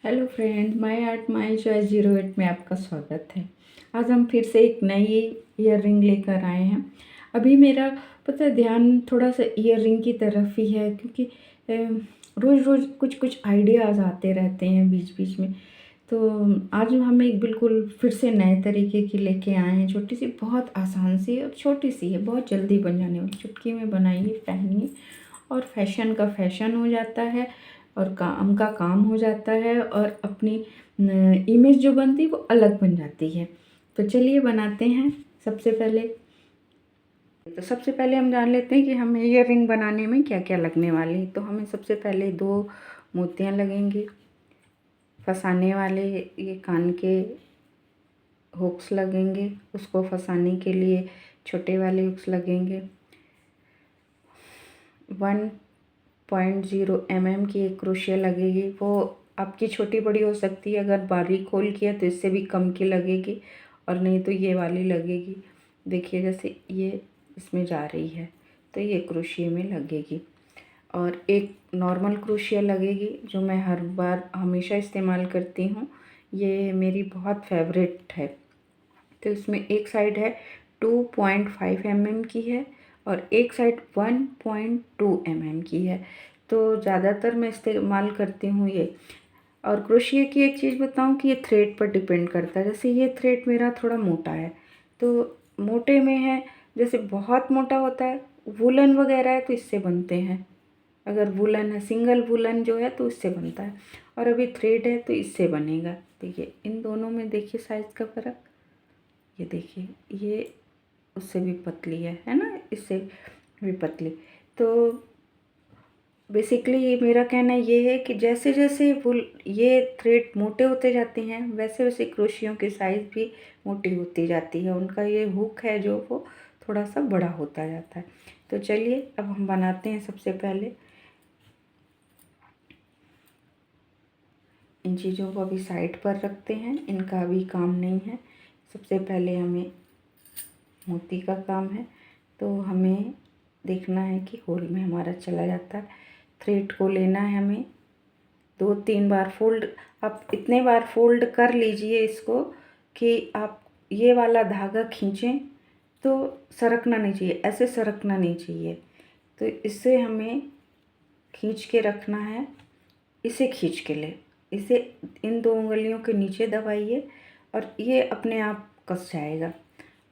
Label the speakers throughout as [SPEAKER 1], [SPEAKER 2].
[SPEAKER 1] Hello friend, my art my choice 08 में आपका स्वागत है। आज हम फिर से एक नई ईयर रिंग लेकर आए हैं। अभी मेरा पता है ध्यान थोड़ा सा ईयर रिंग की तरफ ही है, क्योंकि रोज़ रोज़ कुछ कुछ आइडियाज़ आते रहते हैं बीच बीच में। तो आज हम एक बिल्कुल फिर से नए तरीके की लेके आए हैं। छोटी सी, बहुत आसान सी और छोटी सी है, बहुत जल्दी बन जाने वाली। चुटकी में बनाइए, पहनिए और फैशन का फैशन हो जाता है और काम का काम हो जाता है और अपनी इमेज जो बनती है वो अलग बन जाती है। तो चलिए बनाते हैं। सबसे पहले हम जान लेते हैं कि हमें ईयर रिंग बनाने में क्या क्या लगने वाली है। तो हमें सबसे पहले 2 मोतियाँ लगेंगी, फंसाने वाले ये कान के हुक्स लगेंगे, उसको फंसाने के लिए छोटे वाले हुक्स लगेंगे। 1.0 mm की एक क्रोशिया लगेगी, वो आपकी छोटी बड़ी हो सकती है। अगर बारीक होल किया तो इससे भी कम की लगेगी, और नहीं तो ये वाली लगेगी। देखिए जैसे ये इसमें जा रही है तो ये क्रोशिया में लगेगी। और एक नॉर्मल क्रोशिया लगेगी जो मैं हर बार हमेशा इस्तेमाल करती हूँ, ये मेरी बहुत फेवरेट है। तो इसमें एक साइड है 2.5 mm की है और एक साइड 1.2 mm की है। तो ज़्यादातर मैं इस्तेमाल करती हूँ ये। और क्रोशिया की एक चीज़ बताऊँ कि ये थ्रेड पर डिपेंड करता है। जैसे ये थ्रेड मेरा थोड़ा मोटा है, तो मोटे में है, जैसे बहुत मोटा होता है वुलन वगैरह है तो इससे बनते हैं। अगर वुलन है, सिंगल वुलन जो है तो इससे बनता है, और अभी थ्रेड है तो इससे बनेगा। देखिए इन दोनों में देखिए साइज़ का फ़र्क। ये देखिए ये उससे भी पतली है ना, इससे भी पतली। तो बेसिकली ये मेरा कहना ये है कि जैसे जैसे ये थ्रेड मोटे होते जाते हैं वैसे वैसे क्रोशियों की साइज़ भी मोटी होती जाती है। उनका ये हुक है जो वो थोड़ा सा बड़ा होता जाता है। तो चलिए अब हम बनाते हैं। सबसे पहले इन चीज़ों को अभी साइड पर रखते हैं, इनका अभी काम नहीं है। सबसे पहले हमें मोती का काम है, तो हमें देखना है कि होल में हमारा चला जाता है। थ्रेड को लेना है हमें 2-3 बार फोल्ड। आप इतने बार फोल्ड कर लीजिए इसको कि आप ये वाला धागा खींचें तो सरकना नहीं चाहिए, ऐसे सरकना नहीं चाहिए। तो इससे हमें खींच के रखना है। इसे खींच के ले, इसे इन 2 उंगलियों के नीचे दबाइए और ये अपने आप कस जाएगा।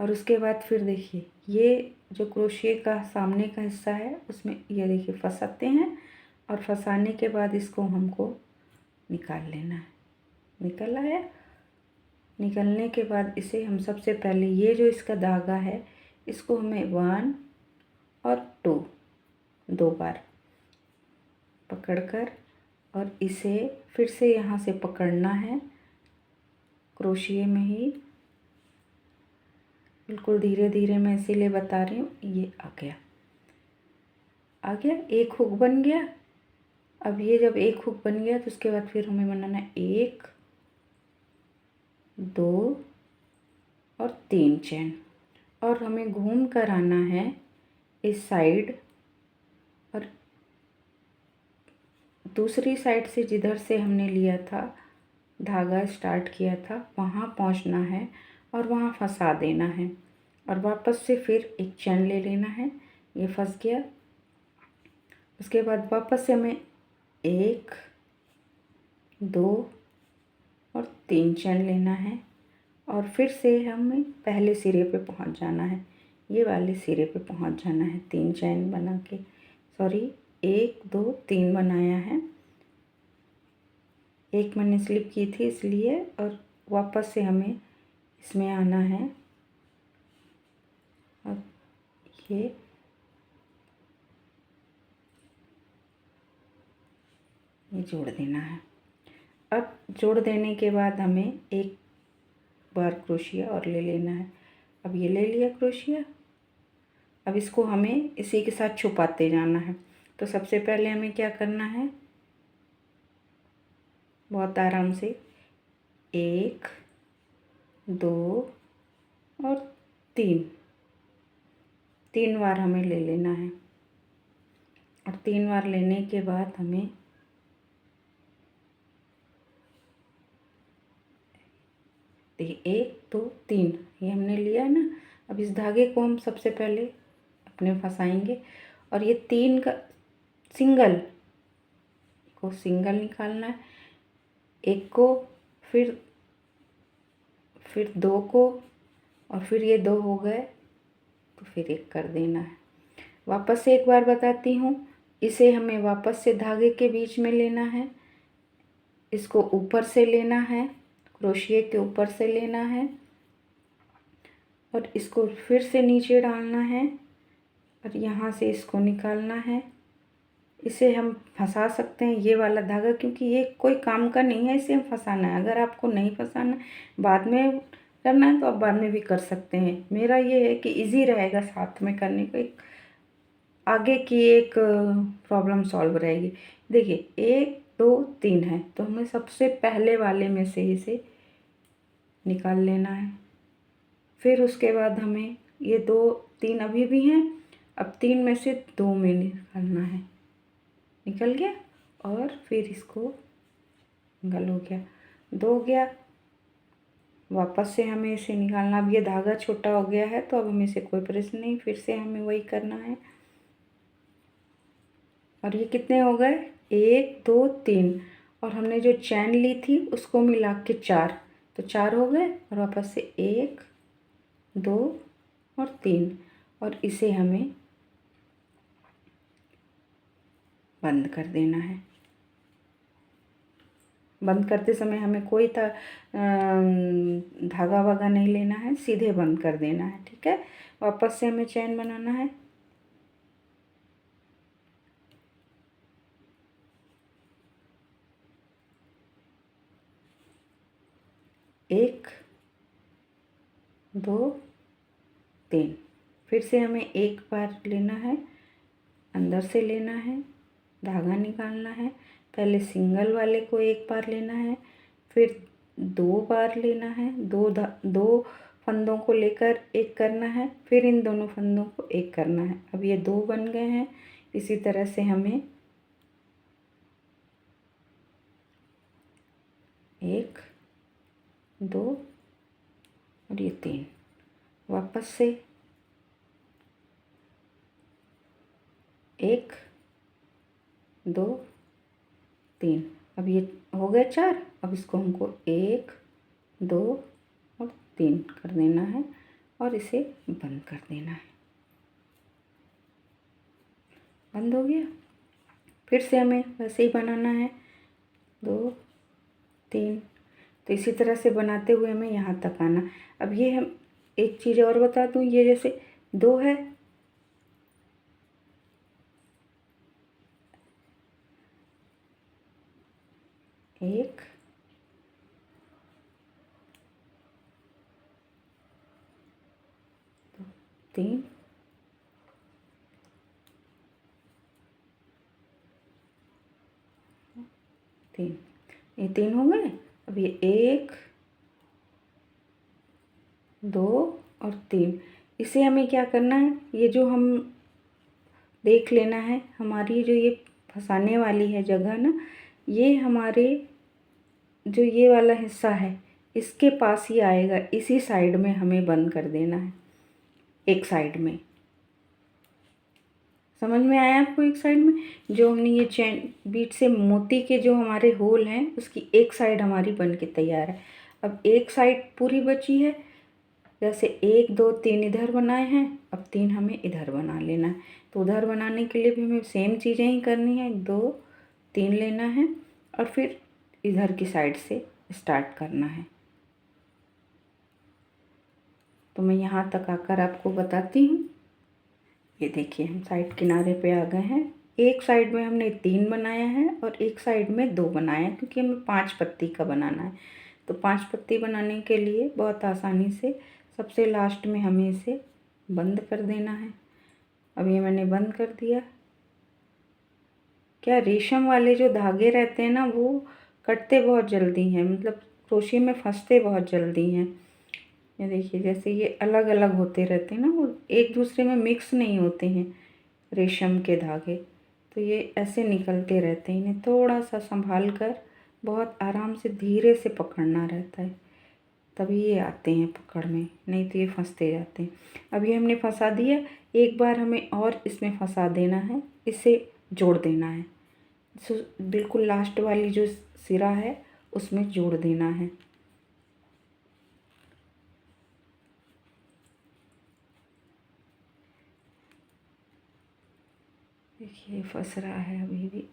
[SPEAKER 1] और उसके बाद फिर देखिए ये जो क्रोशिया का सामने का हिस्सा है उसमें ये देखिए फंसाते हैं, और फंसाने के बाद इसको हमको निकाल लेना है। निकल आया। निकलने के बाद इसे हम सबसे पहले ये जो इसका धागा है इसको हमें 1 और 2 बार पकड़कर और इसे फिर से यहाँ से पकड़ना है क्रोशिया में ही। बिल्कुल धीरे धीरे मैं इसीलिए बता रही हूँ। ये आ गया, आ गया, एक हुक बन गया। अब ये जब एक हुक बन गया तो उसके बाद फिर हमें बनाना है 1, 2 और 3 चेन, और हमें घूम कर आना है इस साइड, और दूसरी साइड से जिधर से हमने लिया था धागा स्टार्ट किया था वहाँ पहुँचना है और वहाँ फंसा देना है, और वापस से फिर एक चेन ले लेना है। ये फंस गया। उसके बाद वापस से हमें 1, 2 और 3 चेन लेना है, और फिर से हमें पहले सिरे पे पहुंच जाना है। ये वाले सिरे पे पहुंच जाना है 3 चेन बना के। सॉरी, 1, 2, 3 बनाया है। एक मैंने स्लिप की थी इसलिए, और वापस से हमें इसमें आना है और ये जोड़ देना है। अब जोड़ देने के बाद हमें एक बार क्रोशिया और ले लेना है। अब ये ले लिया क्रोशिया। अब इसको हमें इसी के साथ छुपाते जाना है। तो सबसे पहले हमें क्या करना है, बहुत आराम से 1, 2 और 3 बार हमें ले लेना है। और 3 बार लेने के बाद हमें देखिए 1 2 3 ये हमने लिया है ना। अब इस धागे को हम सबसे पहले अपने फंसाएंगे और ये 3 का सिंगल निकालना है। एक को, फिर 2 को, और फिर ये 2 हो गए तो फिर 1 कर देना है। वापस से एक बार बताती हूँ, इसे हमें वापस से धागे के बीच में लेना है, इसको ऊपर से लेना है, क्रोशिया के ऊपर से लेना है और इसको फिर से नीचे डालना है और यहाँ से इसको निकालना है। इसे हम फंसा सकते हैं ये वाला धागा, क्योंकि ये कोई काम का नहीं है, इसे हम फंसाना है। अगर आपको नहीं फंसाना बाद में करना है तो आप बाद में भी कर सकते हैं। मेरा ये है कि इजी रहेगा साथ में करने को, एक आगे की एक प्रॉब्लम सॉल्व रहेगी। देखिए 1 2 3 है तो हमें सबसे पहले वाले में से इसे निकाल लेना है। फिर उसके बाद हमें ये 2 3 अभी भी हैं, अब 3 में से 2 में निकालना है। निकल गया और फिर इसको निकल हो गया, 2 गया। वापस से हमें इसे निकालना। अब ये धागा छोटा हो गया है तो अब हमें इसे कोई प्रश्न नहीं, फिर से हमें वही करना है। और ये कितने हो गए, 1 2 3, और हमने जो चैन ली थी उसको मिला के 4, तो 4 हो गए। और वापस से 1 2 और 3, और इसे हमें बंद कर देना है। बंद करते समय हमें कोई धागा वागा नहीं लेना है, सीधे बंद कर देना है। ठीक है, वापस से हमें चैन बनाना है। एक 2 3, फिर से हमें एक बार लेना है, अंदर से लेना है, धागा निकालना है। पहले सिंगल वाले को एक बार लेना है, फिर 2 बार लेना है, दो फंदों को लेकर एक करना है, फिर इन दोनों फंदों को एक करना है। अब ये 2 बन गए हैं। इसी तरह से हमें 1 2 और ये 3, वापस से 1 2 3, अब ये हो गए 4। अब इसको हमको 1 2 और 3 कर देना है और इसे बंद कर देना है। बंद हो गया। फिर से हमें वैसे ही बनाना है, 2 3। तो इसी तरह से बनाते हुए हमें यहाँ तक आना। अब ये हम एक चीज़ और बता दूँ, ये जैसे 2 है, एक 3 3, ये 3 हो गए। अब ये 1 2 और 3, इसे हमें क्या करना है, ये जो हम देख लेना है, हमारी जो ये फंसाने वाली है जगह ना, ये हमारे जो ये वाला हिस्सा है इसके पास ही आएगा। इसी साइड में हमें बंद कर देना है, एक साइड में। समझ में आया आपको? एक साइड में जो हमने ये चैन बीच से मोती के जो हमारे होल हैं उसकी एक साइड हमारी बन के तैयार है। अब एक साइड पूरी बची है, जैसे 1 2 3 इधर बनाए हैं, अब 3 हमें इधर बना लेना है। तो उधर बनाने के लिए भी हमें सेम चीज़ें ही करनी है, 2 3 लेना है और फिर इधर की साइड से स्टार्ट करना है। तो मैं यहाँ तक आकर आपको बताती हूँ। ये देखिए हम साइड किनारे पे आ गए हैं। एक साइड में हमने 3 बनाया है और एक साइड में 2 बनाया है, क्योंकि हमें 5 पत्ती का बनाना है। तो 5 पत्ती बनाने के लिए बहुत आसानी से सबसे लास्ट में हमें इसे बंद कर देना है। अब ये मैंने बंद कर दिया। क्या रेशम वाले जो धागे रहते हैं ना, वो कटते बहुत जल्दी हैं, मतलब क्रोशिया में फंसते बहुत जल्दी हैं। ये देखिए जैसे ये अलग अलग होते रहते हैं ना, वो एक दूसरे में मिक्स नहीं होते हैं रेशम के धागे, तो ये ऐसे निकलते रहते हैं। इन्हें थोड़ा सा संभाल कर बहुत आराम से धीरे से पकड़ना रहता है। तभी ये आते हैं पकड़ में, नहीं तो ये फंसते जाते हैं। अब ये हमने फंसा दिया, एक बार हमें और इसमें फंसा देना है, इसे जोड़ देना है। बिल्कुल लास्ट वाली जो सिरा है उसमें जोड़ देना है। देखिए फंस रहा है अभी भी।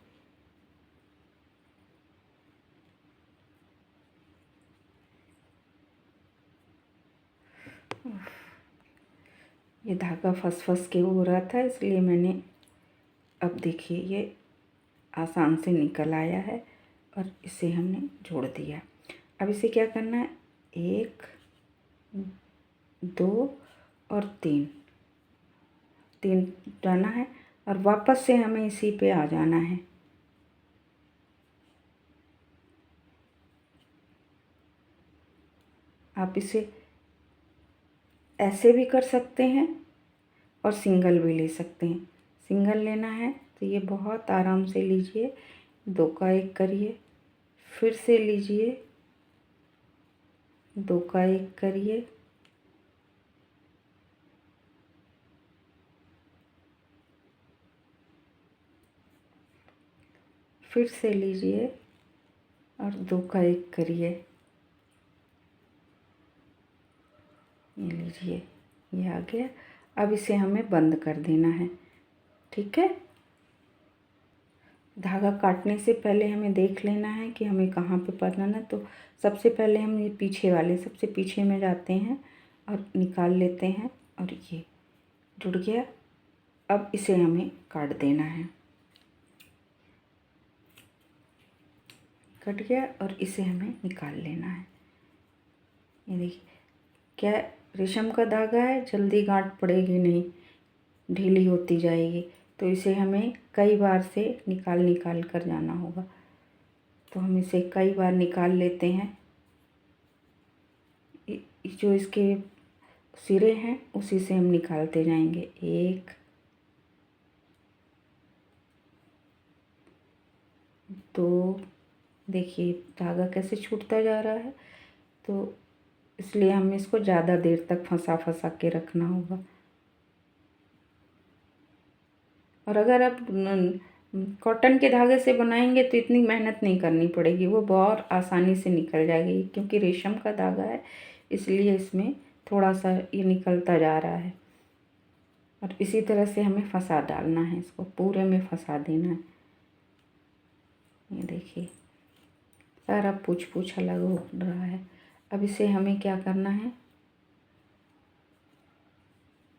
[SPEAKER 1] ये धागा फंस फंस के हो रहा था, इसलिए मैंने, अब देखिए ये आसान से निकल आया है और इसे हमने जोड़ दिया। अब इसे क्या करना है, 1 2 और 3 जाना है और वापस से हमें इसी पे आ जाना है। आप इसे ऐसे भी कर सकते हैं और सिंगल भी ले सकते हैं। सिंगल लेना है तो ये बहुत आराम से लीजिए, 2 का 1 करिए, फिर से लीजिए, 2 का 1 करिए, फिर से लीजिए और 2 का 1 करिए। ये लीजिए, ये आ गया। अब इसे हमें बंद कर देना है, ठीक है। धागा काटने से पहले हमें देख लेना है कि हमें कहाँ पे पकड़ना है। तो सबसे पहले हम ये पीछे वाले, सबसे पीछे में जाते हैं और निकाल लेते हैं और ये जुड़ गया। अब इसे हमें काट देना है, कट गया और इसे हमें निकाल लेना है। ये देखिए, क्या रेशम का धागा है, जल्दी गांठ पड़ेगी नहीं, ढीली होती जाएगी। तो इसे हमें कई बार से निकाल निकाल कर जाना होगा। तो हम इसे कई बार निकाल लेते हैं। जो इसके सिरे हैं उसी से हम निकालते जाएंगे। 1 2, देखिए धागा कैसे छूटता जा रहा है। तो इसलिए हमें इसको ज़्यादा देर तक फंसा फंसा के रखना होगा। और अगर आप कॉटन के धागे से बनाएंगे तो इतनी मेहनत नहीं करनी पड़ेगी, वो बहुत आसानी से निकल जाएगी। क्योंकि रेशम का धागा है इसलिए इसमें थोड़ा सा ये निकलता जा रहा है। और इसी तरह से हमें फंसा डालना है, इसको पूरे में फंसा देना है। ये देखिए सारा पूछ पूछ अलग हो रहा है। अब इसे हमें क्या करना है,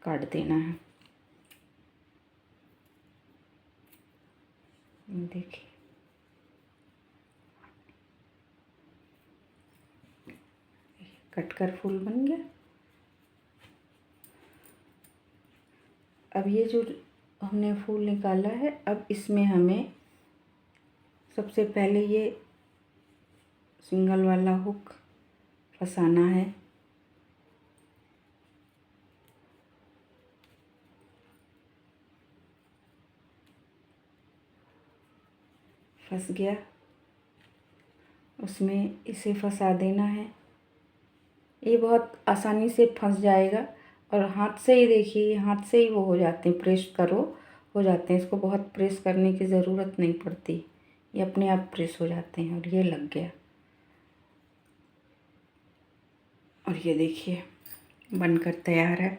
[SPEAKER 1] काट देना है। देखिए कटकर फूल बन गया। अब ये जो हमने फूल निकाला है, अब इसमें हमें सबसे पहले ये सिंगल वाला हुक फंसाना है। फंस गया, उसमें इसे फंसा देना है। ये बहुत आसानी से फंस जाएगा और हाथ से ही, देखिए हाथ से ही वो हो जाते हैं, प्रेस करो हो जाते हैं। इसको बहुत प्रेस करने की ज़रूरत नहीं पड़ती, ये अपने आप प्रेस हो जाते हैं। और ये लग गया और ये देखिए बनकर तैयार है।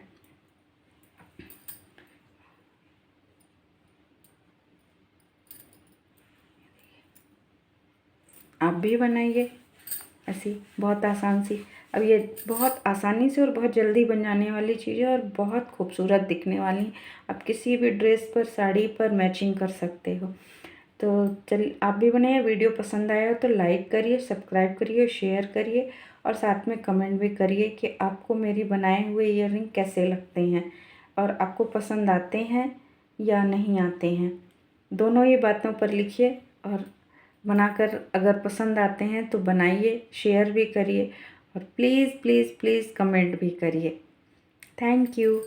[SPEAKER 1] आप भी बनाइए ऐसी बहुत आसान सी। अब ये बहुत आसानी से और बहुत जल्दी बन जाने वाली चीज़ है और बहुत खूबसूरत दिखने वाली। आप किसी भी ड्रेस पर, साड़ी पर मैचिंग कर सकते हो। तो चलिए आप भी बनाइए। वीडियो पसंद आया हो तो लाइक करिए, सब्सक्राइब करिए, शेयर करिए और साथ में कमेंट भी करिए कि आपको मेरी बनाए हुए ईयररिंग कैसे लगते हैं और आपको पसंद आते हैं या नहीं आते हैं। दोनों ही बातों पर लिखिए और बनाकर अगर पसंद आते हैं तो बनाइए, शेयर भी करिए और प्लीज़ प्लीज़ प्लीज़ कमेंट भी करिए। Thank you.